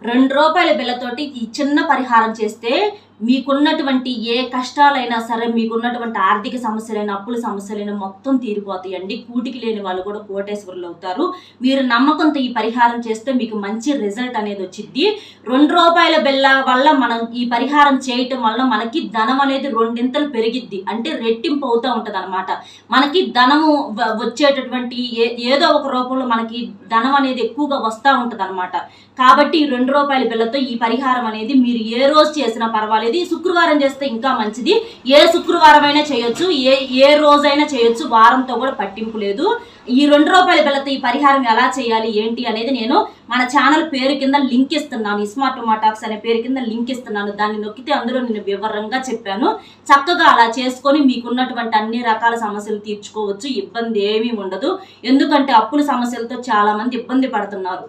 రూ. 2 బిళ్ళతోటి ఈ చిన్న పరిహారం చేస్తే మీకున్నటువంటి ఏ కష్టాలైనా సరే, మీకున్నటువంటి ఆర్థిక సమస్యలైన, అప్పుల సమస్యలైనా మొత్తం తీరిపోతాయండి. కూటికి లేని వాళ్ళు కూడా కోటేశ్వరులు అవుతారు. మీరు నమ్మకంతో ఈ పరిహారం చేస్తే మీకు మంచి రిజల్ట్ అనేది వచ్చిద్ది. రూ. 2 బిళ్ళ వల్ల మనం ఈ పరిహారం చేయటం వల్ల మనకి ధనం అనేది రెండింతలు పెరిగిద్ది. అంటే రెట్టింపు అవుతూ ఉంటుంది అనమాట. మనకి ధనము వచ్చేటటువంటి ఏదో ఒక రూపంలో మనకి ధనం అనేది ఎక్కువగా వస్తూ ఉంటుంది అనమాట. కాబట్టి ఈ రూ. 2 బిళ్ళతో ఈ పరిహారం అనేది మీరు ఏ రోజు చేసినా పర్వాలేదు. శుక్రవారం చేస్తే ఇంకా మంచిది. ఏ శుక్రవారం అయినా చేయొచ్చు, ఏ రోజైనా చేయొచ్చు, వారంతో కూడా పట్టింపు లేదు. ఈ రూ. 2 బిళ్ళతో ఈ పరిహారం ఎలా చేయాలి ఏంటి అనేది నేను మన ఛానల్ పేరు కింద లింక్ ఇస్తున్నాను. ఇస్మార్ట్ టాక్స్ అనే పేరు కింద లింక్ ఇస్తున్నాను. దాన్ని నొక్కితే అందులో నేను వివరంగా చెప్పాను. చక్కగా అలా చేసుకొని మీకున్నటువంటి అన్ని రకాల సమస్యలు తీర్చుకోవచ్చు. ఇబ్బంది ఏమీ ఉండదు. ఎందుకంటే అప్పుల సమస్యలతో చాలా మంది ఇబ్బంది పడుతున్నారు.